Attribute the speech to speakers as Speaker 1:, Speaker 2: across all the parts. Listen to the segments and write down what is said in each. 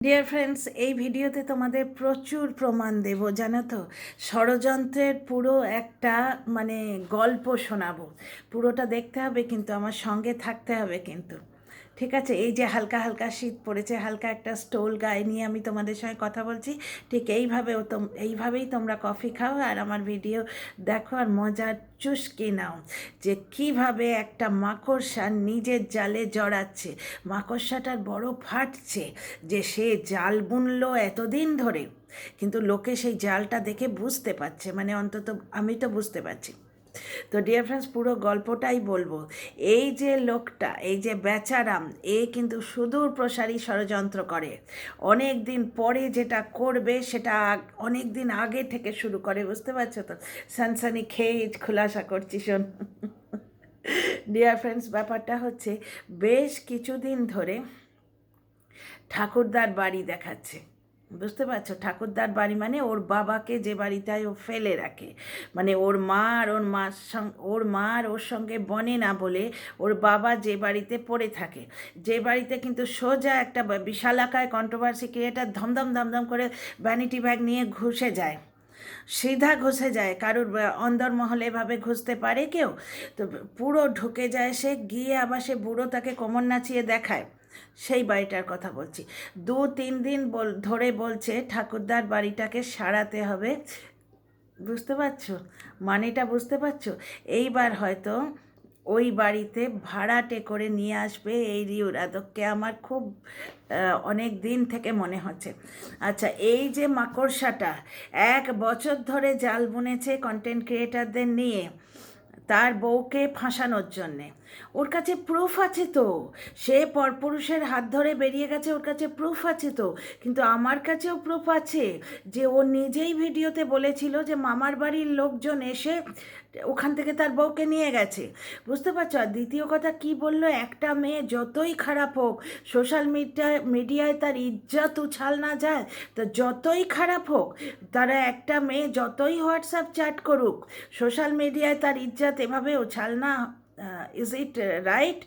Speaker 1: Dear friends, এই ভিডিওতে তোমাদের প্রচুর প্রমাণ দেব, জানো তো। ষড়যন্ত্রের পুরো একটা গল্প শোনাবো। পুরোটা দেখতে হবে, কিন্তু আমার সঙ্গে থাকতে হবে কিন্তু। ঠিক আছে? এই যে হালকা হালকা শীত পড়েছে, হালকা একটা স্টোল গায়ে নিয়ে আমি তোমাদের সঙ্গে কথা বলছি। ঠিক এইভাবেই তোমরা কফি খাও আর আমার ভিডিও দেখো আর মজার চুস্কি নাও যে কিভাবে একটা মাকড়সা নিজের জালে জড়াচ্ছে। মাকড়সাটার বড় ফাটছে যে সে জাল বুনলো এতদিন ধরে, কিন্তু লোকে সেই জালটা দেখে বুঝতে পারছে, অন্তত আমি তো বুঝতে পারছি। তো ডিয়ার ফ্রেন্ডস, পুরো গল্পটাই বলবো। এই যে লোকটা, এই যে বেচারাম, এ কিন্তু সুদূর প্রসারী ষড়যন্ত্র করে। অনেক দিন পরে যেটা করবে সেটা অনেক দিন আগে থেকে শুরু করে, বুঝতে পারছো তো। সানসানি খেয়ে খোলাসা করছি, শোন। ডিয়ার ফ্রেন্ডস, ব্যাপারটা হচ্ছে বেশ কিছুদিন ধরে ঠাকুরদার বাড়ি দেখাচ্ছে। বুঝতে পারছো? ঠাকুরদার বাড়ি মানে ওর বাবাকে যে বাড়িটায় ও ফেলে রাখে, ওর মা আর ওর সঙ্গে বনে না বলে ওর বাবা যে বাড়িতে পড়ে থাকে, যে বাড়িতে কিন্তু সোজা একটা বিশালাকায় কন্ট্রোভার্সি ক্রিয়েটার ধমধম ধমধম করে ভ্যানিটি ব্যাগ নিয়ে ঘুষে যায়, সিধা ঘষে যায়। কারুর অন্দরমহলে এভাবে ঘুষতে পারে কেউ? তো পুরো ঢুকে যায় সে, গিয়ে আবার সে বুড়ো তাকে কোমর নাচিয়ে দেখায়। সেই বাড়িটার কথা বলছি। 2-3 দিন ধরে বলছে ঠাকুরদার বাড়িটাকে সারাতে হবে। বুঝতে পারছো মানেটা? বুঝতে পারছো? এইবার হয়তো ওই বাড়িতে ভাড়াটে করে নিয়ে আসবে এই রিউ রাধককে। আমার খুব অনেক দিন থেকে মনে হচ্ছে। আচ্ছা, এই যে মাকড়সাটা 1 বছর ধরে জাল বুনেছে কন্টেন্ট ক্রিয়েটারদের নিয়ে তার বউকে ফাঁসানোর জন্যে। ওর কাছে প্রুফ আছে তো, সে পরপুরুষের হাত ধরে বেরিয়ে গেছে, ওর কাছে প্রুফ আছে তো। কিন্তু আমার কাছেও প্রুফ আছে যে ও নিজেই ভিডিওতে বলেছিল যে মামার বাড়ির লোকজন এসে ওখান থেকে তার বউকে নিয়ে গেছে। বুঝতে পারছো? আর দ্বিতীয় কথা কি বললো, একটা মেয়ে যতই খারাপ হোক, সোশ্যাল মিডিয়ায় তার ইজ্জত উছাল না যায়, তো যতই খারাপ হোক, তারা একটা মেয়ে যতই হোয়াটসঅ্যাপ চ্যাট করুক, সোশ্যাল মিডিয়ায় তার ইজ্জত এভাবে উছাল না। Is it right?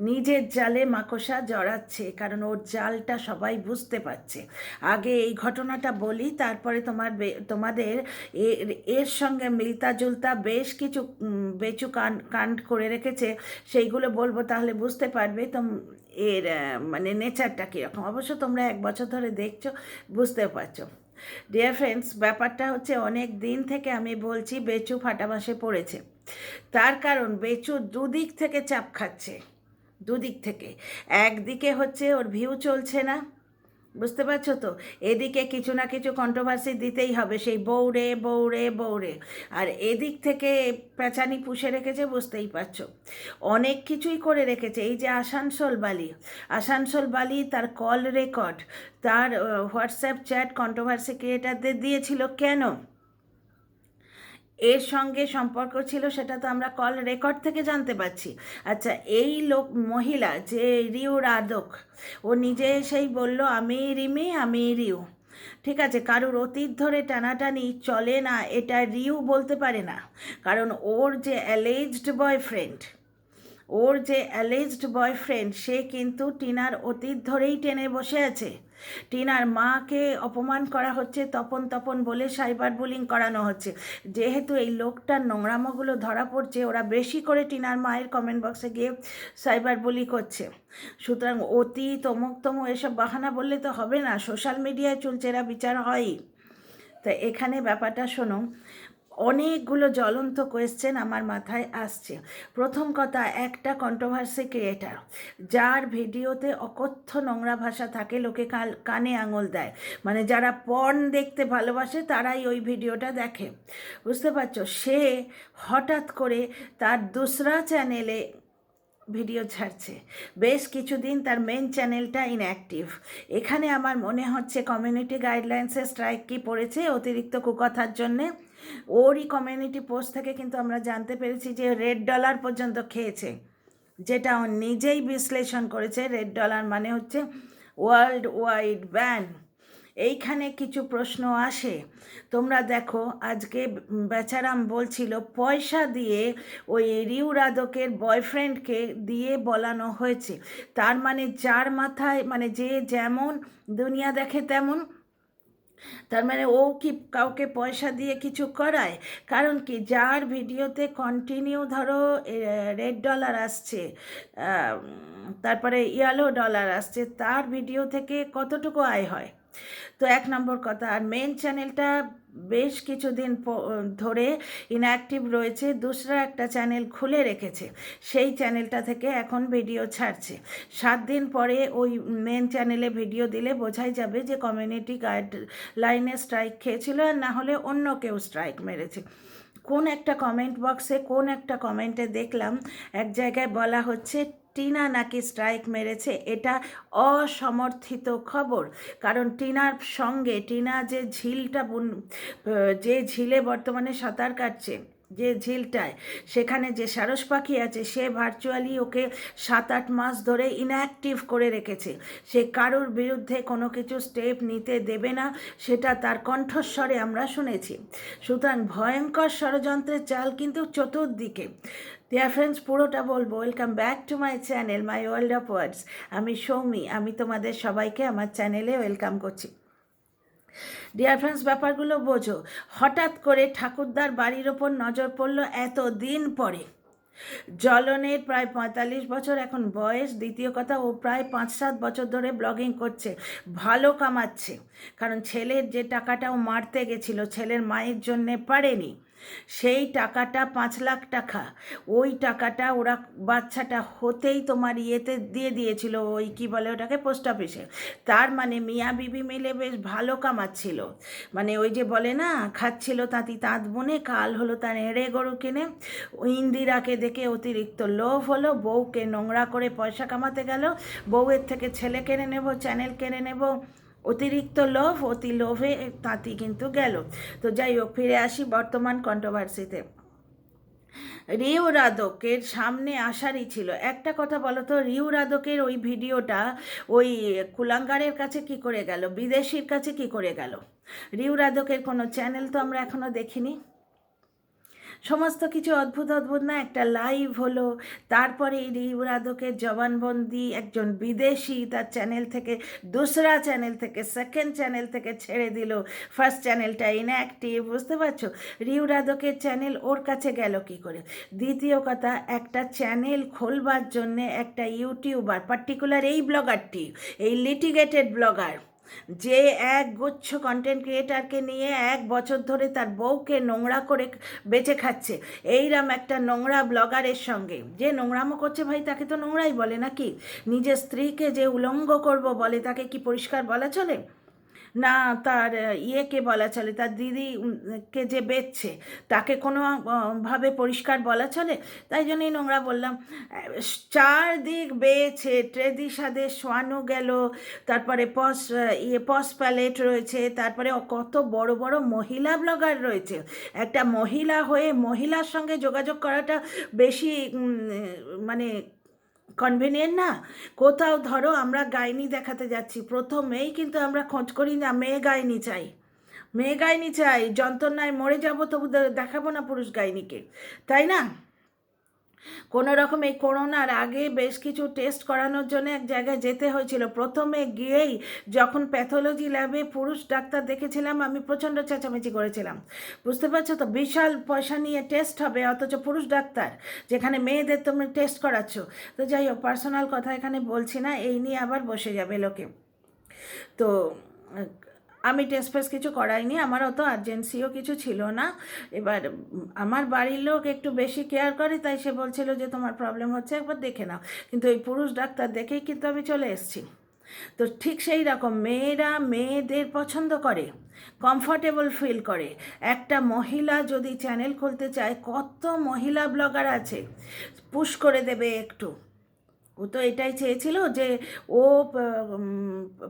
Speaker 1: নিজের জালে মাকড়সা জড়াচ্ছে, কারণ ওর জালটা সবাই বুঝতে পারছে। আগে এই ঘটনাটা বলি, তারপরে তোমাদের এর সঙ্গে মিলতা জুলতা বেশ কিছু বেচু কাণ্ড করে রেখেছে, সেইগুলো বলবো, তাহলে বুঝতে পারবে এর নেচারটা কীরকম। অবশ্য তোমরা 1 বছর ধরে দেখছো, বুঝতে পারছো। ডিয়ার ফ্রেন্ডস, ব্যাপারটা হচ্ছে অনেক দিন থেকে আমি বলছি বেচু ফাটাবাসে পড়েছে। তার কারণ বেচু দুদিক থেকে চাপ খাচ্ছে, দুদিক থেকে। একদিকে হচ্ছে ওর ভিউ চলছে না, বুঝতে পারছো তো। এদিকে কিছু না কিছু কন্ট্রোভার্সি দিতেই হবে, সেই বউরে বউরে বউরে। আর এদিক থেকে পেঁচানি পুষে রেখেছে, বুঝতেই পারছো। অনেক কিছুই করে রেখেছে। এই যে আসানসোল বালি তার কল রেকর্ড, তার হোয়াটসঅ্যাপ চ্যাট কন্ট্রোভার্সি ক্রিয়েটারদের দিয়েছিল কেন? এর সঙ্গে সম্পর্ক ছিল, সেটা তো আমরা কল রেকর্ড থেকে জানতে পারছি। আচ্ছা, এই মহিলা যে রিউ রাধক, ও নিজে এসেই বলল আমি রিমি, আমি রিউ। ঠিক আছে, কারুর অতীত ধরে টানাটানি চলে না, এটা রিউ বলতে পারে না। কারণ ওর যে অ্যালেজড বয়ফ্রেন্ড সে কিন্তু টিনার অতীত ধরেই টেনে বসে আছে। টিনার মাকে অপমান করা হচ্ছে, তপন তপন বলে সাইবার বুলিং করানো হচ্ছে। যেহেতু এই লোকটার নোংরামোগুলো ধরা পড়ছে, ওরা বেশি করে টিনার মায়ের কমেন্ট বক্সে গিয়ে সাইবার বুলি করছে। সুতরাং অতীত অমুক তমুক এসব বাহানা বললে তো হবে না, সোশ্যাল মিডিয়ায় চুলচেরা বিচার হয়ই। তা এখানে ব্যাপারটা শোনো, অনেকগুলো জ্বলন্ত কোয়েশ্চেন আমার মাথায় আসছে। প্রথম কথা, একটা কন্ট্রোভার্সি ক্রিয়েটার যার ভিডিওতে অকথ্য নোংরা ভাষা থাকে, লোকে কানে আঙুল দেয়, যারা পর্ন দেখতে ভালোবাসে তারাই ওই ভিডিওটা দেখে। বুঝতে পারছো? সে হঠাৎ করে তার দুসরা চ্যানেলে ভিডিও ছাড়ছে। বেশ কিছুদিন তার মেন চ্যানেলটা ইনঅ্যাক্টিভ। এখানে আমার মনে হচ্ছে কমিউনিটি গাইডলাইন্সে স্ট্রাইক কি পড়েছে অতিরিক্ত কুকথার জন্যে। ওরই কমিউনিটি পোস্ট থেকে কিন্তু আমরা জানতে পেরেছি যে $1 পর্যন্ত খেয়েছে, যেটা ও নিজেই বিশ্লেষণ করেছে। $1 মানে হচ্ছে ওয়ার্ল্ড ওয়াইড ব্যান। এইখানে কিছু প্রশ্ন আসে। তোমরা দেখো, আজকে বেচারাম বলছিল পয়সা দিয়ে ওই রিউ রাধকের বয়ফ্রেন্ডকে দিয়ে বলানো হয়েছে। তার মানে যার মাথায়, মানে যে যেমন দুনিয়া দেখে তেমন, তার মানে ও কি কাউকে পয়সা দিয়ে কিছু করায়? কারণ কি, যার ভিডিওতে কন্টিনিউ ধরো $রেড আসছে, তারপরে $ইয়েলো আসছে, তার ভিডিও থেকে কতটুকু আয় হয়? তো এক নম্বর কথা। আর মেন চ্যানেলটা বেশ কিছুদিন ধরে ইনঅ্যাক্টিভ রয়েছে, দুসরা একটা চ্যানেল খুলে রেখেছে, সেই চ্যানেলটা থেকে এখন ভিডিও ছাড়ছে। 7 দিন পরে ওই মেন চ্যানেলে ভিডিও দিলে বোঝাই যাবে যে কমিউনিটি গাইডলাইনে স্ট্রাইক খেয়েছিল, আর না হলে অন্য কেউ স্ট্রাইক মেরেছে। কোন একটা কমেন্ট বক্সে, কোন একটা কমেন্টে দেখলাম এক জায়গায় বলা হচ্ছে টিনা নাকি স্ট্রাইক মেরেছে। এটা অসমর্থিত খবর। কারণ টিনার সঙ্গে, টিনা যে ঝিলটা যে ঝিলে বর্তমানে সাঁতার কাটছে, যে ঝিলটায়, সেখানে যে সারস পাখি আছে, সে ভার্চুয়ালি ওকে 7-8 মাস ধরে ইনঅ্যাক্টিভ করে রেখেছে। সে কারোর বিরুদ্ধে কোনো কিছু স্টেপ নিতে দেবে না, সেটা তার কণ্ঠস্বরে আমরা শুনেছি। সুতরাং ভয়ঙ্কর ষড়যন্ত্রের চাল কিন্তু চতুর্দিকে। ডিয়ার ফ্রেন্ডস, পুরোটা বলবো। Welcome back to my channel, my world of words. আমি সৌমি, আমি তোমাদের সবাইকে আমার চ্যানেলে ওয়েলকাম করছি। ডিয়ার ফ্রেন্ডস, ব্যাপারগুলো বোঝো। হঠাৎ করে ঠাকুরদার বাড়ির ওপর নজর পড়লো এত দিন পরে। জ্বলনের প্রায় 45 বছর এখন বয়স। দ্বিতীয় কথা, ও প্রায় 5-7 বছর ধরে ব্লগিং করছে, ভালো কামাচ্ছে। কারণ ছেলের যে টাকাটা ও মারতে গেছিলো, ছেলের মায়ের জন্যে পারেনি, সেই টাকাটা 5 লাখ টাকা। ওই টাকাটা ওরা বাচ্চাটা হতেই তোমার ইয়েতে দিয়ে দিয়েছিল, ওই কি বলে ওটাকে, পোস্ট অফিসে। তার মানে মিয়া বিবি মিলে বেশ ভালো কামাচ্ছিল। মানে ওই যে বলে না, খাচ্ছিল তাঁতি তাঁত বুনে, কাল হলো তার এড়ে গরু কিনে। ওই ইন্দিরাকে দেখে অতিরিক্ত লোভ হলো, বউকে নোংরা করে পয়সা কামাতে গেল, বউয়ের থেকে ছেলে কেড়ে নেব, চ্যানেল কেড়ে নেব, অতিরিক্ত লোভ, অতি লোভে তাঁতি কিন্তু গেল। তো যাই হোক, ফিরে আসি বর্তমান কন্ট্রোভার্সিতে। রিউ রাধকের সামনে আসারই ছিল। একটা কথা বলো তো, রিউ রাধকের ওই ভিডিওটা ওই কুলাঙ্গারের কাছে কি করে গেল, বিদেশির কাছে কি করে গেল? রিউ রাধকের কোনো চ্যানেল তো আমরা এখনো দেখিনি। সমস্ত কিছু অদ্ভুত অদ্ভুত না? একটা লাইভ হলো, তারপরে রিউ রাধকের জবানবন্দি একজন বিদেশি তার চ্যানেল থেকে, দূসরা চ্যানেল থেকে, সেকেন্ড চ্যানেল থেকে ছেড়ে দিল, ফার্স্ট চ্যানেলটা ইনঅ্যাক্টিভ। বুঝতে পারছো? রিউ রাধকের চ্যানেল ওর কাছে গেল কি করে? দ্বিতীয় কথা, একটা চ্যানেল খোলবার জন্যে একটা ইউটিউবার, পার্টিকুলার এই ব্লগারটি, এই লিটিগেটেড ব্লগার, যে এক গুচ্ছ কন্টেন্ট ক্রিয়েটারকে নিয়ে 1 বছর ধরে তার বউকে নোংরা করে বেঁচে খাচ্ছে, এইরকম একটা নোংরা ব্লগারের সঙ্গে যে নোংরামো করছে, ভাই তাকে তো নোংরাই বলে নাকি? নিজের স্ত্রীকে যে উলঙ্গ করব বলে, তাকে কি পরিষ্কার বলা চলে? না তার ইয়েকে বলা চলে, তার দিদিকে যে বেচছে তাকে কোনো ভাবে পরিষ্কার বলা চলে? তাই জন্যই নোংরা বললাম। চারদিক বেয়েছে, ট্রেদিশাদে শোয়ানো গেল, তারপরে পস প্যালেট রয়েছে, তারপরে কত বড় বড় মহিলা ব্লগার রয়েছে। একটা মহিলা হয়ে মহিলার সঙ্গে যোগাযোগ করাটা বেশি মানে কনভিনিয়েন্ট না? কোথাও ধরো আমরা গাইনি দেখাতে যাচ্ছি, প্রথমেই কিন্তু আমরা খোঁজ করি না মেয়ে গাইনি চাই, মেয়ে গাইনি চাই, যন্ত্রণায় মরে যাবো তবু দেখাবো না পুরুষ গাইনিকে, তাই না? কোনো রকম এই করোনার আগে বেশ কিছু টেস্ট করানোর জন্য এক জায়গায় যেতে হয়েছিল। প্রথমে গিয়েই যখন প্যাথোলজি ল্যাবে পুরুষ ডাক্তার দেখেছিলাম, আমি প্রচণ্ড চেঁচামেচি করেছিলাম। বুঝতে পারছো তো? বিশাল পয়সা নিয়ে টেস্ট হবে, অথচ পুরুষ ডাক্তার, যেখানে মেয়েদের তোমরা টেস্ট করাচ্ছ। তো যাই হোক, পার্সোনাল কথা এখানে বলছি না, এই নিয়ে আবার বসে যাবে লোকে। তো আমি টেস্ট ফেস্ট কিছু করাইনি, আমার অত আর্জেন্সিও কিছু ছিল না। এবার আমার বাড়ির লোক একটু বেশি কেয়ার করে, তাই সে বলছিল যে তোমার প্রবলেম হচ্ছে, একবার দেখে নাও। কিন্তু এই পুরুষ ডাক্তার দেখেই কিন্তু আমি চলে এসেছি। তো ঠিক সেই রকম মেয়েরা মেয়েদের পছন্দ করে, কমফর্টেবল ফিল করে। একটা মহিলা যদি চ্যানেল খুলতে চায়, কত মহিলা ব্লগার আছে, পুশ করে দেবে একটু। ও তো এটাই চেয়েছিল যে ও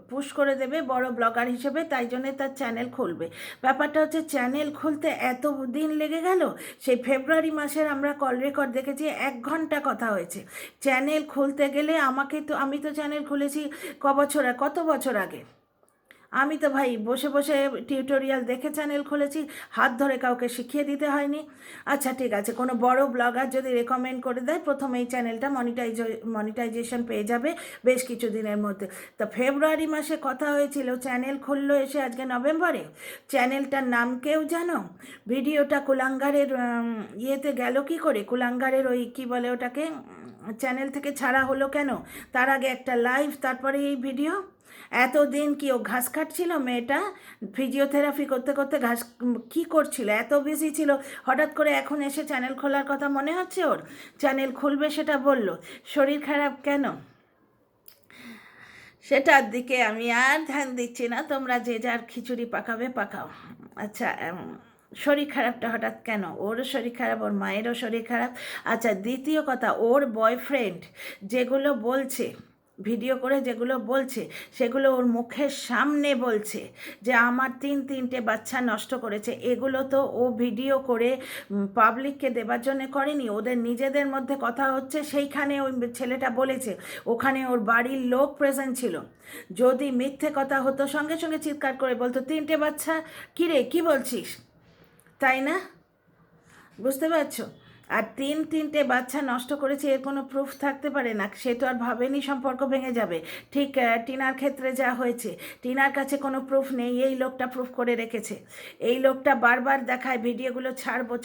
Speaker 1: পুশ করে দেবে বড় ব্লগার হিসেবে, তাই জন্যে তার চ্যানেল খুলবে। ব্যাপারটা হচ্ছে, চ্যানেল খুলতে এত দিন লেগে গেল। সেই ফেব্রুয়ারি মাসের আমরা কল রেকর্ড দেখেছি, 1 ঘন্টা কথা হয়েছে। চ্যানেল খুলতে গেলে আমি তো চ্যানেল খুলেছি কত বছর আগে, আমি তো ভাই বসে বসে টিউটোরিয়াল দেখে চ্যানেল খুলেছি, হাত ধরে কাউকে শিখিয়ে দিতে হয়নি। আচ্ছা ঠিক আছে, কোনো বড় ব্লগার যদি রেকমেন্ড করে দেয়, প্রথমে এই চ্যানেলটা মনিটাইজেশন পেয়ে যাবে বেশ কিছু দিনের মধ্যে। তো ফেব্রুয়ারি মাসে কথা হয়েছিল, চ্যানেল খুললো এসে আজকে নভেম্বরে। চ্যানেলটার নাম কেউ জানো? ভিডিওটা কুলাঙ্গারের ইয়েতে গেল কি করে, কুলাঙ্গারের ওই কী বলে ওটাকে, চ্যানেল থেকে ছাড়া হলো কেন? তার আগে একটা লাইভ, তারপরে এই ভিডিও। এতদিন কি ও ঘাস কাটছিল মেয়েটা? ফিজিওথেরাপি করতে করতে ঘাস কি করছিল, এত বিজি ছিল, হঠাৎ করে এখন এসে চ্যানেল খোলার কথা মনে হচ্ছে ওর? চ্যানেল খুলবে সেটা বলল, শরীর খারাপ কেন সেটার দিকে আমি আর ধ্যান দিচ্ছি না, তোমরা যে যার খিচুড়ি পাকাবে পাকাও। আচ্ছা, শরীর খারাপটা হঠাৎ কেন? ওরও শরীর খারাপ, ওর মায়েরও শরীর খারাপ। আচ্ছা, দ্বিতীয় কথা, ওর বয়ফ্রেন্ড যেগুলো বলছে, ভিডিও করে যেগুলো বলছে, সেগুলো ওর মুখের সামনে বলছে যে আমার তিনটে বাচ্চা নষ্ট করেছে। এগুলো তো ও ভিডিও করে পাবলিককে দেবার জন্য করেনি, ওদের নিজেদের মধ্যে কথা হচ্ছে, সেইখানে ওই ছেলেটা বলেছে, ওখানে ওর বাড়ির লোক প্রেজেন্ট ছিল। যদি মিথ্যে কথা হতো সঙ্গে সঙ্গে চিৎকার করে বলতো 3টে বাচ্চা, কিরে কী বলছিস, তাই না? বুঝতে পারছো? আর তিনটে বাচ্চা নষ্ট করেছে, এর কোনো প্রুফ থাকতে পারে না, সে তো আর ভাবেনি সম্পর্ক ভেঙে যাবে। ঠিক টিনার ক্ষেত্রে যা হয়েছে, টিনার কাছে কোনো প্রুফ নেই, এই লোকটা প্রুফ করে রেখেছে। এই লোকটা বারবার দেখায় ভিডিওগুলো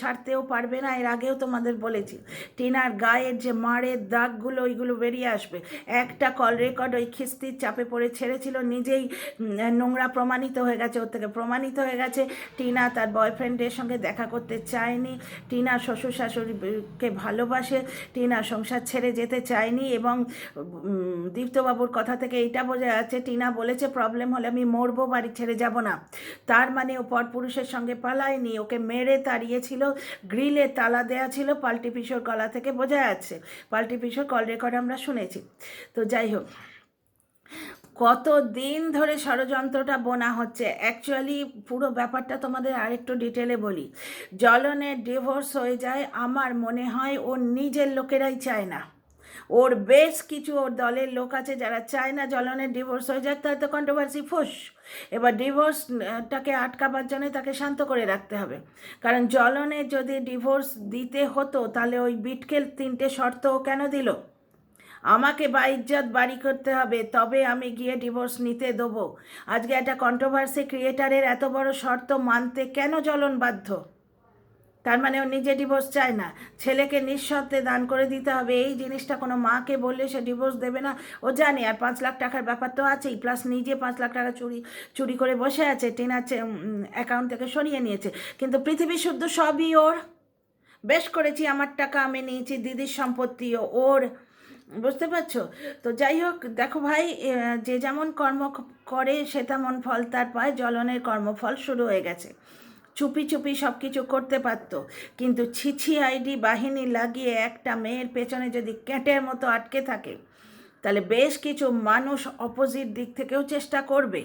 Speaker 1: ছাড়তেও পারবে না, এর আগেও তোমাদের বলেছি। টিনার গায়ের যে মারের দাগগুলো, ওইগুলো বেরিয়ে আসবে। একটা কল রেকর্ড ওই খিস্তির চাপে পড়ে ছেড়েছিল, নিজেই নোংরা প্রমাণিত হয়ে গেছে, ওর থেকে প্রমাণিত হয়ে গেছে। টিনা তার বয়ফ্রেন্ডের সঙ্গে দেখা করতে চায়নি, টিনা শ্বশুর শাশুড়িকে ভালোবাসে, টিনা সংসার ছেড়ে যেতে চায়নি। এবং দীপ্তবাবুর কথা থেকে এইটা বোঝা যাচ্ছে, টিনা বলেছে প্রবলেম হলে আমি মরবো, বাড়ি ছেড়ে যাব না। তার মানে ও পরপুরুষের সঙ্গে পালায়নি, ওকে মেরে তাড়িয়েছিল, গ্রিলে তালা দেয়া ছিল, পাল্টি পিসোর গলা থেকে বোঝা যাচ্ছে। পাল্টি পিসোর কল রেকর্ড আমরা শুনেছি। তো যাই হোক, কত দিন ধরে ষড়যন্ত্রটা বোনা হচ্ছে। অ্যাকচুয়ালি পুরো ব্যাপারটা তোমাদের আরেকটু ডিটেলে বলি। জ্বলনের ডিভোর্স হয়ে যায়, আমার মনে হয় ওর নিজের লোকেরাই চায় না। ওর বেশ কিছু ওর দলের লোক আছে যারা চায় না জ্বলনের ডিভোর্স হয়ে যাক, তাই তো কন্ট্রোভার্সি ফুস। এবার ডিভোর্সটাকে আটকাবার জন্য তাকে শান্ত করে রাখতে হবে। কারণ জ্বলনের যদি ডিভোর্স দিতে হতো, তাহলে ওই বিটকেল 3টে শর্ত কেন দিল? আমাকে বাইজ্জত বাড়ি করতে হবে, তবে আমি গিয়ে ডিভোর্স নিতে দেবো। আজকে একটা কন্ট্রোভার্সি ক্রিয়েটারের এত বড় শর্ত মানতে কেন জ্বলন বাধ্য? তার মানে ও নিজে ডিভোর্স চায় না, ছেলেকে নিঃশর্তে দান করে দিতে হবে। এই জিনিসটা কোনো মাকে বললে সে ডিভোর্স দেবে না, ও জানে। আর 5 লাখ টাকার ব্যাপার তো আছেই, প্লাস নিজে 5 লাখ টাকা চুরি করে বসে আছে, টিনার অ্যাকাউন্ট থেকে সরিয়ে নিয়েছে। কিন্তু পৃথিবী শুদ্ধ সবই ওর। বেশ করেছি, আমার টাকা আমি নিয়েছি, দিদির সম্পত্তিও ওর। বুঝতে পারছো? তো যাই হোক, দেখো ভাই, যে যেমন কর্ম করে সে তেমন ফল তার পায়। জ্বলনের কর্মফল শুরু হয়ে গেছে। চুপি চুপি সব কিছু করতে পারত, কিন্তু ছিছি আইডি বাহিনী লাগিয়ে একটা মেয়ের পেছনে যদি ক্যাটের মতো আটকে থাকে, তাহলে বেশ কিছু মানুষ অপোজিট দিক থেকেও চেষ্টা করবে।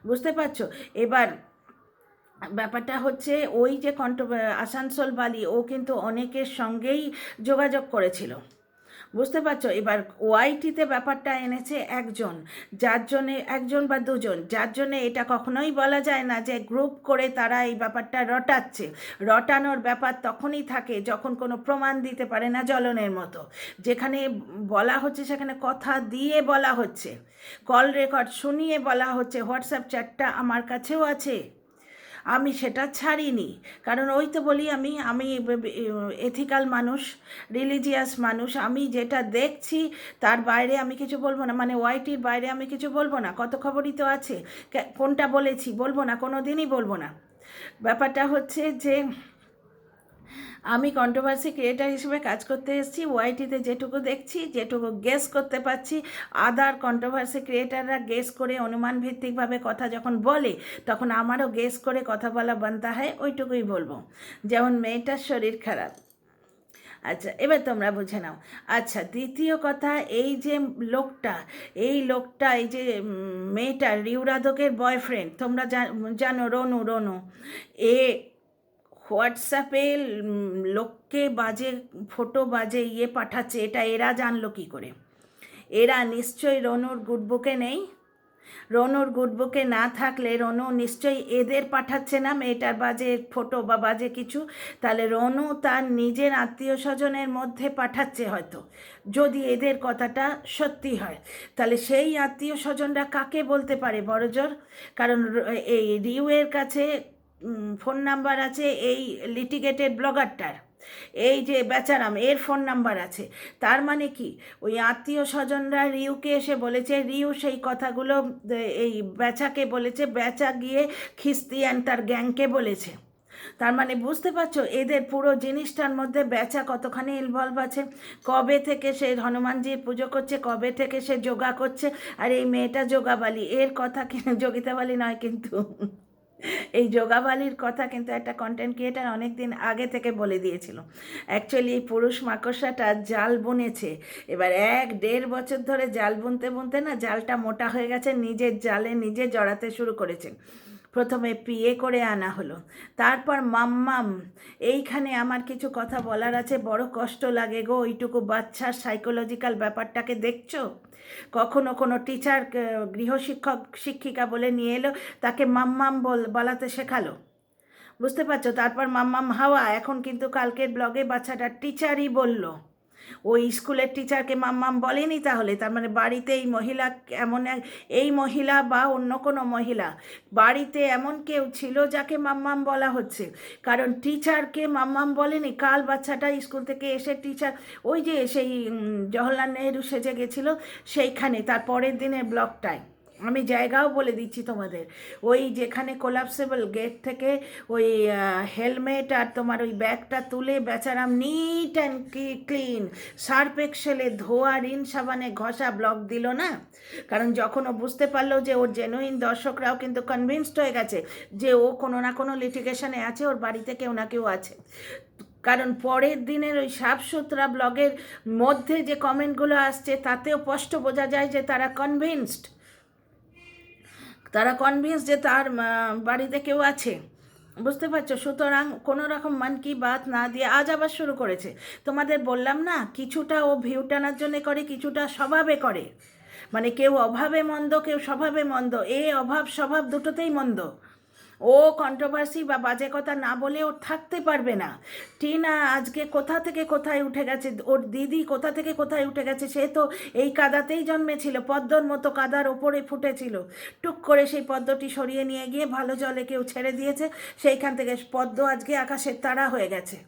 Speaker 1: বুঝতে পারছো? এবার ব্যাপারটা হচ্ছে, ওই যে আসানসোল বালি, ও কিন্তু অনেকের সঙ্গেই যোগাযোগ করেছিল। বুঝতে পারছো? এবার ওআইটিতে ব্যাপারটা এনেছে একজন, যার জন্যে, একজন বা দুজন, যার জন্যে এটা কখনোই বলা যায় না যে গ্রুপ করে তারা এই ব্যাপারটা রটাচ্ছে। রটানোর ব্যাপার তখনই থাকে যখন কোনো প্রমাণ দিতে পারে না, জ্বলনের মতো। যেখানে বলা হচ্ছে সেখানে কথা দিয়ে বলা হচ্ছে, কল রেকর্ড শুনিয়ে বলা হচ্ছে। হোয়াটসঅ্যাপ চ্যাটটা আমার কাছেও আছে, আমি সেটা ছাড়িনি। কারণ ওই তো বলি, আমি আমি এথিক্যাল মানুষ, রিলিজিয়াস মানুষ। আমি যেটা দেখছি তার বাইরে আমি কিছু বলবো না, মানে ওয়াইটির বাইরে আমি কিছু বলবো না। কত খবরই তো আছে, কোনটা বলেছি বলবো না, কোনো দিনই বলবো না। ব্যাপারটা হচ্ছে যে আমি কন্ট্রোভার্সি ক্রিয়েটার হিসেবে কাজ করতে এসেছি। ওয়াইটিতে যেটুকু দেখছি, যেটুকু গেস করতে পারছি, আদার কন্ট্রোভার্সি ক্রিয়েটাররা গেস করে অনুমান ভিত্তিকভাবে কথা যখন বলে, তখন আমারও গেস করে কথা বলা বানতা হয়, ওইটুকুই বলবো। যেমন মেয়েটার শরীর খারাপ। আচ্ছা, এবার তোমরা বুঝে নাও। আচ্ছা, দ্বিতীয় কথা, এই যে লোকটা, এই যে মেয়েটা রিউরাদকের বয়ফ্রেন্ড, তোমরা জানো, রনু। এ হোয়াটসঅ্যাপে লোককে বাজে ফটো, বাজে পাঠাচ্ছে, এটা এরা জানলো কী করে? এরা নিশ্চয়ই রনুর গুডবুকে নেই। রনুর গুডবুকে না থাকলে রনু নিশ্চয়ই এদের পাঠাচ্ছে না মেয়েটার বাজে ফটো বা বাজে কিছু, তাহলে রনু তার নিজের আত্মীয় স্বজনের মধ্যে পাঠাচ্ছে হয়তো, যদি এদের কথাটা সত্যি হয়। তাহলে সেই আত্মীয় স্বজনরা কাকে বলতে পারে বড়জোর? কারণ এই রিউয়ের কাছে ফোন নাম্বার আছে এই লিটিগেটেড ব্লগারটার, এই যে বেচারাম এর ফোন নাম্বার আছে। তার মানে কি ওই আত্মীয় স্বজনরা রিউকে এসে বলেছে, রিউ সেই কথাগুলো এই বেচাকে বলেছে, বেচা গিয়ে খিস্তিয়ান তার গ্যাংকে বলেছে। তার মানে বুঝতে পারছো এদের পুরো জিনিসটার মধ্যে বেচা কতখানি ইনভলভ আছে। কবে থেকে সে হনুমানজির পুজো করছে, কবে থেকে সে যোগা করছে, আর এই মেয়েটা যোগাবালি, এর কথা যোগিতাবালি নয় কিন্তু এই যোগাবালির কথা কিন্তু একটা কন্টেন্ট ক্রিয়েটার অনেক দিন আগে থেকে বলে দিয়েছিল। অ্যাকচুয়ালি এই পুরুষ মাকড়সাটা জাল বুনেছে, এবার 1-1.5 বছর ধরে জাল বুনতে বুনতে না জালটা মোটা হয়ে গেছে, নিজের জালে নিজে জড়াতে শুরু করেছে। প্রথমে পিএ করে আনা হলো, তারপর মাম্মাম। এইখানে আমার কিছু কথা বলার আছে, বড় কষ্ট লাগে গো। ওইটুকু বাচ্চার সাইকোলজিক্যাল ব্যাপারটাকে দেখছো? কখনো কোনো টিচার গৃহশিক্ষক শিক্ষিকা বলে নিয়ে এলো, তাকে মাম্মাম বলাতে শেখালো, বুঝতে পারছো? তারপর মাম্মাম হাওয়া, এখন কিন্তু কালকের ব্লগে বাচ্চাটা টিচারই বলল, ওই স্কুলের টিচারকে মাম্মাম বলেনি। তাহলে তার মানে বাড়িতে এই মহিলা এমন এই মহিলা বা অন্য কোনো মহিলা বাড়িতে এমন কেউ ছিল যাকে মাম্মাম বলা হচ্ছে, কারণ টিচারকে মাম্মাম বলেনি। কাল বাচ্চাটা স্কুল থেকে এসে টিচার ওই যে সেই জওহরলাল নেহেরু সেজে গেছিল সেইখানে, তার পরের দিনের ব্লগটায় আমি জায়গাও বলে দিচ্ছি তোমাদের, ওই যেখানে কোলাপসেবল গেট থেকে ওই হেলমেট আর তোমার ওই ব্যাগটা তুলে বেচারাম নিট অ্যান্ড ক্লিন সার্ফ এক্সেলে ধোয়া রিন সাবানে ঘষা ব্লগ দিল না। কারণ যখন ও বুঝতে পারলো যে ওর জেনুইন দর্শকরাও কিন্তু কনভিন্সড হয়ে গেছে যে ও কোনো না কোনো লিটিগেশনে আছে, ওর বাড়িতে কেউ না কেউ আছে। কারণ পরের দিনের ওই সাফসুতরা ব্লগের মধ্যে যে কমেন্টগুলো আসছে তাতেও স্পষ্ট বোঝা যায় যে তারা কনভিন্সড যে তার বাড়িতে কেউ আছে, বুঝতে পারছো? সুতরাং কোনো রকম মন কি বাত না দিয়ে আজ আবার শুরু করেছে। তোমাদের বললাম না, কিছুটা ও ভিউ টানার জন্য করে, কিছুটা স্বভাবে করে। মানে কেউ অভাবে মন্দ, কেউ স্বভাবে মন্দ, অভাব স্বভাব দুটোতেই মন্দ। ও কন্ট্রোভার্সি বা বাজে কথা না বলে ও থাকতে পারবে না। টিনা আজকে কোথা থেকে কোথায় উঠে গেছে, ওর দিদি কোথা থেকে কোথায় উঠে গেছে। সে তো এই কাদাতেই জন্মেছিল, পদ্মর মতো কাদার ওপরে ফুটেছিল। টুক করে সেই পদ্মটি সরিয়ে নিয়ে গিয়ে ভালো জলে কেউ ছেড়ে দিয়েছে, সেইখান থেকে পদ্ম আজকে আকাশের তারা হয়ে গেছে।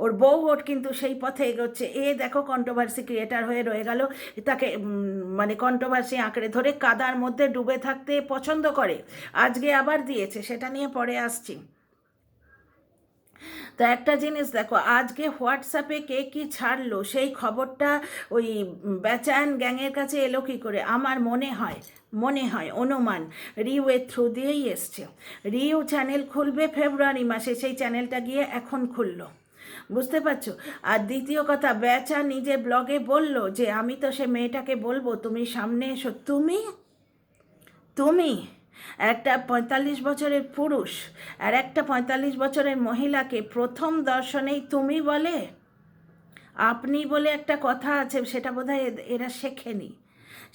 Speaker 1: ওর বউ ওর কিন্তু সেই পথে এগোচ্ছে। দেখো কন্ট্রোভার্সি ক্রিয়েটার হয়ে রয়ে গেল, তাকে মানে কন্ট্রোভার্সি আঁকড়ে ধরে কাদার মধ্যে ডুবে থাকতে পছন্দ করে। আজকে আবার দিয়েছে, সেটা নিয়ে পরে আসছি। তো একটা জিনিস দেখো, আজকে হোয়াটসঅ্যাপে কে কী ছাড়লো সেই খবরটা ওই বেচান গ্যাংয়ের কাছে এলো কী করে? আমার মনে হয় অনুমান রিউয়ের থ্রু দিয়েই এসছে। রিউ চ্যানেল খুলবে ফেব্রুয়ারি মাসে, সেই চ্যানেলটা গিয়ে এখন খুললো, বুঝতে পারছো? আর দ্বিতীয় কথা, বেচা নিজের ব্লগে বলল যে আমি তো সে মেয়েটাকে বলবো তুমি সামনে এসো। তুমি একটা 45 বছরের পুরুষ আর একটা 45 বছরের মহিলাকে প্রথম দর্শনেই তুমি বলে? আপনি বলে একটা কথা আছে, সেটা বোধহয় এরা শেখেনি।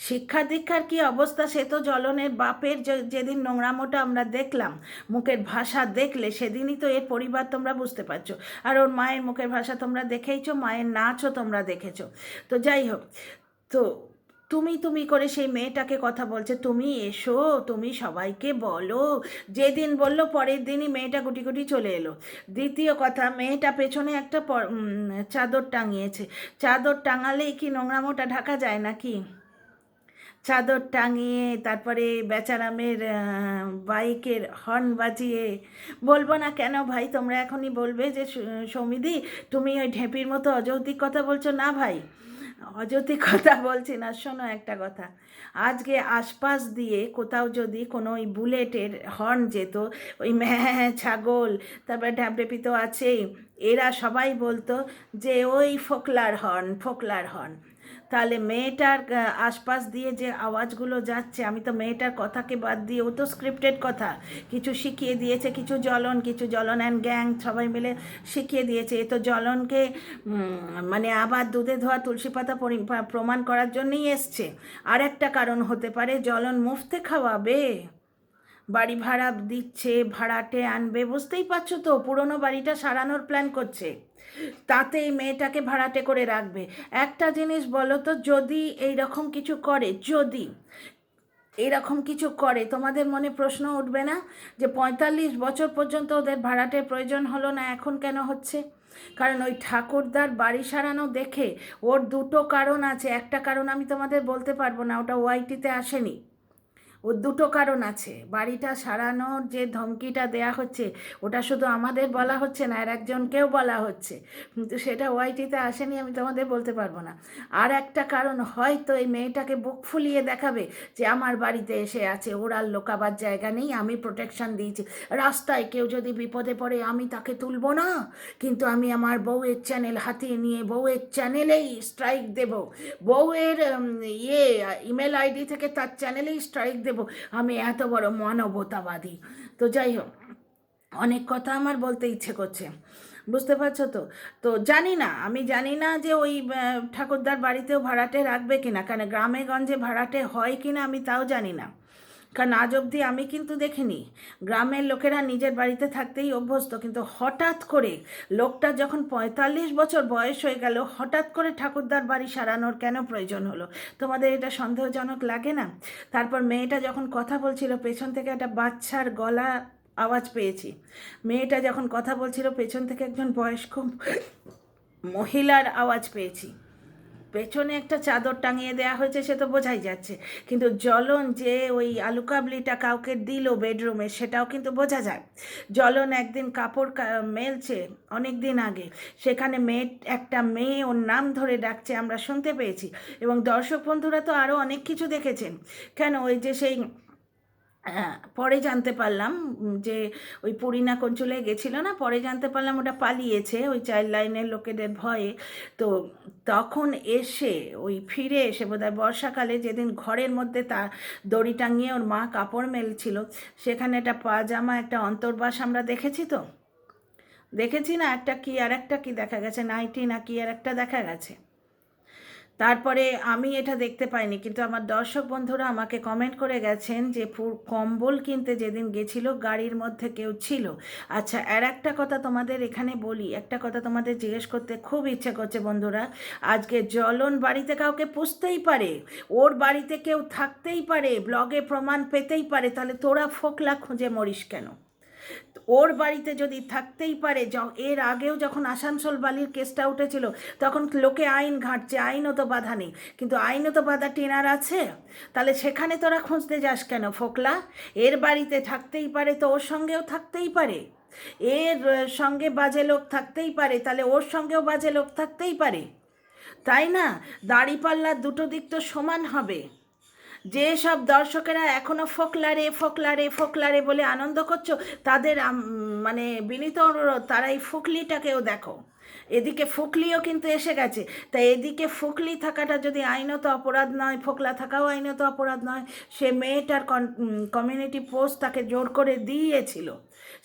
Speaker 1: শিক্ষা দীক্ষার কী অবস্থা সে তো জ্বলনের বাপের যেদিন নোংরামোটা আমরা দেখলাম, মুখের ভাষা দেখলে সেদিনই তো এর পরিবার তোমরা বুঝতে পারছো। আর ওর মায়ের মুখের ভাষা তোমরা দেখেইছো, মায়ের নাচও তোমরা দেখেছো। তো যাই হোক, তো তুমি করে সেই মেয়েটাকে কথা বলছে, তুমি এসো, তুমি সবাইকে বলো। যেদিন বললো পরের দিনই মেয়েটা গুটি গুটি চলে এলো। দ্বিতীয় কথা, মেয়েটা পেছনে একটা চাদর টাঙিয়েছে। চাদর টাঙালেই কি নোংরামোটা ঢাকা যায় নাকি? চাদর টাঙিয়ে তারপরে বেচারামের বাইকের হর্ন বাজিয়ে, বলবো না কেন ভাই? তোমরা এখনই বলবে যে সৌমিদি তুমি ওই ঢেপির মতো অযৌক্তিক কথা বলছো। না ভাই, অযৌক্তিক কথা বলছি না। শোনো একটা কথা, আজকে আশপাশ দিয়ে কোথাও যদি কোনো ওই বুলেটের হর্ন যেত, ওই ছাগল, তারপরে ঢ্যাপঢেপি তো আছেই, এরা সবাই বলতো যে ওই ফোকলার হর্ন। তাহলে মেয়েটার আশপাশ দিয়ে যে আওয়াজগুলো যাচ্ছে, আমি তো মেয়েটার কথাকে বাদ দিয়ে, ও তো স্ক্রিপ্টেড কথা কিছু শিখিয়ে দিয়েছে, কিছু জ্বলন অ্যান্ড গ্যাং সবাই মিলে শিখিয়ে দিয়েছে। এ তো জ্বলনকে মানে আবার দুধে ধোয়া তুলসী পাতা প্রমাণ করার জন্যই এসছে। আর একটা কারণ হতে পারে, জ্বলন মুফতে খাওয়াবে, বাড়ি ভাড়া দিচ্ছে, ভাড়াটে আনবে, বুঝতেই পারছো তো, পুরনো বাড়িটা সারানোর প্ল্যান করছে, তাতে এই মেয়েটাকে ভাড়াটে করে রাখবে। একটা জিনিস বলো তো, যদি এই রকম কিছু করে, যদি এরকম কিছু করে, তোমাদের মনে প্রশ্ন উঠবে না যে ৪৫ বছর পর্যন্ত ওদের ভাড়াটের প্রয়োজন হলো না, এখন কেন হচ্ছে? কারণ ওই ঠাকুরদার বাড়ি সারানো দেখে ওর দুটো কারণ আছে। একটা কারণ আমি তোমাদের বলতে পারবো না, ওটা ওয়াইটিতে আসেনি। ওর দুটো কারণ আছে। বাড়িটা সারানোর যে ধমকিটা দেয়া হচ্ছে, ওটা শুধু আমাদের বলা হচ্ছে না, আর একজনকেও বলা হচ্ছে, কিন্তু সেটা ওয়াইটিতে আসেনি, আমি তোমাদের বলতে পারবো না। আর একটা কারণ, হয়তো এই মেয়েটাকে বুক ফুলিয়ে দেখাবে যে আমার বাড়িতে এসে আছে, ওর আর লোকাবার জায়গা নেই, আমি প্রোটেকশন দিয়েছি, রাস্তায় কেউ যদি বিপদে পড়ে আমি তাকে তুলবো না, কিন্তু আমি আমার বউয়ের চ্যানেল হাতিয়ে নিয়ে বউয়ের চ্যানেলেই স্ট্রাইক দেব, বউয়ের ইমেল আইডি থেকে তার চ্যানেলেই স্ট্রাইক দেব, আমি এত বড় মানবতাবাদী। তো যাই হোক, অনেক কথা আমার বলতে ইচ্ছে করছে, বুঝতে পারছো তো। তো জানি না, আমি জানি না যে ওই ঠাকুরদার বাড়িতেও ভাড়াটে রাখবে কিনা, কারণ গ্রামে গঞ্জে ভাড়াটে হয় কিনা আমি তাও জানি না, কারণ আজ অবধি আমি কিন্তু দেখিনি। গ্রামের লোকেরা নিজের বাড়িতে থাকতেই অভ্যস্ত, কিন্তু হঠাৎ করে লোকটা যখন ৪৫ বছর বয়স হয়ে গেল, হঠাৎ করে ঠাকুরদার বাড়ি সারানোর কেন প্রয়োজন হলো? তোমাদের এটা সন্দেহজনক লাগে না? তারপর মেয়েটা যখন কথা বলছিল, পেছন থেকে একটা বাচ্চার গলা আওয়াজ পেয়েছি। মেয়েটা যখন কথা বলছিল, পেছন থেকে একজন বয়স্ক মহিলার আওয়াজ পেয়েছি। পেছনে একটা চাদর টাঙিয়ে দেওয়া হয়েছে, সে তো বোঝাই যাচ্ছে, কিন্তু জ্বলন যে ওই আলুকাবলিটা কাউকে দিল বেডরুমে, সেটাও কিন্তু বোঝা যায়। জ্বলন একদিন কাপড় মেলছে অনেক দিন আগে, সেখানে একটা মেয়ে ওর নাম ধরে ডাকছে, আমরা শুনতে পেয়েছি। এবং দর্শক বন্ধুরা তো আরও অনেক কিছু দেখেছেন। কেন, ওই যে সেই পরে জানতে পারলাম যে ওই পরিণা কঞ্চলে গেছিলো না, পরে জানতে পারলাম ওটা পালিয়েছে ওই চাইল্ড লাইনের লোকেদের ভয়ে। তো তখন এসে ওই ফিরে এসে বোধহয় বর্ষাকালে, যেদিন ঘরের মধ্যে তার দড়ি টাঙিয়ে ওর মা কাপড় মেলছিল, সেখানে একটা পাজামা, একটা অন্তর্বাস আমরা দেখেছি, তো দেখেছি না, একটা কি আর একটা কি দেখা গেছে, নাইটি না কি আর একটা দেখা গেছে। তারপরে আমি এটা দেখতে পাইনি, কিন্তু আমার দর্শক বন্ধুরা আমাকে কমেন্ট করে গেছেন যে কম্বল কিনতে যেদিন গেছিল গাড়ির মধ্যে কেউ ছিল। আচ্ছা, আর একটা কথা তোমাদের এখানে বলি, একটা কথা তোমাদের জিজ্ঞেস করতে খুব ইচ্ছে করছে বন্ধুরা। আজকে জ্বলন বাড়িতে কাউকে পুষতেই পারে, ওর বাড়িতে কেউ থাকতেই পারে, ব্লগে প্রমাণ পেতেই পারে, তাহলে তোরা ফোকলা খুঁজে মরিস কেন? ওর বাড়িতে যদি থাকতেই পারে, এর আগেও যখন আসানসোল বালির কেসটা উঠেছিল, তখন লোকে আইন ঘাঁটছে, আইনও তো বাধা নেই, কিন্তু আইনও তো বাধা টিনার আছে, তাহলে সেখানে তোরা খুঁজতে যাস কেন ফোকলা? এর বাড়িতে থাকতেই পারে, তো ওর সঙ্গেও থাকতেই পারে, এর সঙ্গে বাজে লোক থাকতেই পারে, তাহলে ওর সঙ্গেও বাজে লোক থাকতেই পারে, তাই না? দাড়িপাল্লার দুটো দিক তো সমান হবে। যে সব দর্শকেরা এখনও ফোকলারে ফোকলারে ফোকলারে বলে আনন্দ করছো, তাদের মানে বিনীত অনুরোধ, তারা এই ফুকলিটাকেও দেখো। এদিকে ফুকলিও কিন্তু এসে গেছে, তাই এদিকে ফুকলি থাকাটা যদি আইনত অপরাধ নয়, ফোকলা থাকাও আইনত অপরাধ নয়। সে মেয়েটার কমিউনিটি পোস্ট তাকে জোর করে দিয়েছিল,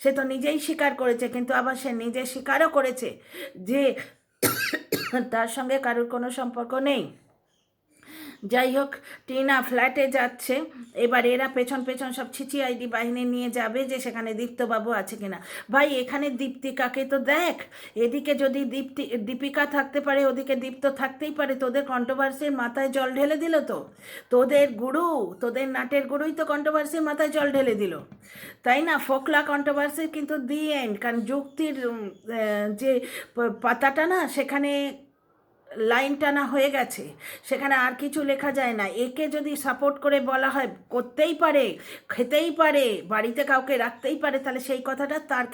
Speaker 1: সে তো নিজেই স্বীকার করেছে, কিন্তু আবার সে নিজে স্বীকারও করেছে যে তার সঙ্গে কারোর কোনো সম্পর্ক নেই। যাই হোক, টিনা ফ্ল্যাটে যাচ্ছে, এবার এরা পেছন পেছন সব ছিচি আইডি বাহিনী নিয়ে যাবে যে সেখানে দীপ্তবাবু আছে কিনা। ভাই, এখানে দীপ্তিকাকে তো দেখ, এদিকে যদি দীপিকা থাকতে পারে, ওদিকে দীপ্ত থাকতেই পারে, তোদের কন্ট্রোভার্সির মাথায় জল ঢেলে দিল তো, তোদের গুরু, তোদের নাটের গুরুই তো কন্ট্রোভার্সির মাথায় জল ঢেলে দিল, তাই না? ফোকলা কন্ট্রোভার্সির কিন্তু দি এন্ড, কারণ যুক্তির যে পাতাটা না, সেখানে লাইন টানা হয়ে গেছে, সেখানে আর কিছু লেখা যায় না। একে যদি সাপোর্ট করে বলা হয় করতেই পারে, খেতেই পারে, বাড়িতে কাউকে রাখতেই পারে, তাহলে সেই কথাটা তার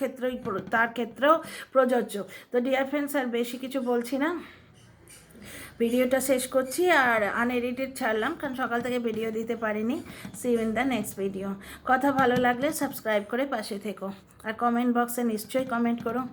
Speaker 1: ক্ষেত্রেও প্রযোজ্য। তো ডিয়ার ফ্রেন্ডস, আর বেশি কিছু বলছি না, ভিডিওটা শেষ করছি, আর আনএডিটেড ছাড়লাম কারণ সকাল থেকে ভিডিও দিতে পারিনি। See you in the next video. কথা ভালো লাগলে সাবস্ক্রাইব করে পাশে থেকো, আর কমেন্ট বক্সে নিশ্চয়ই কমেন্ট করো।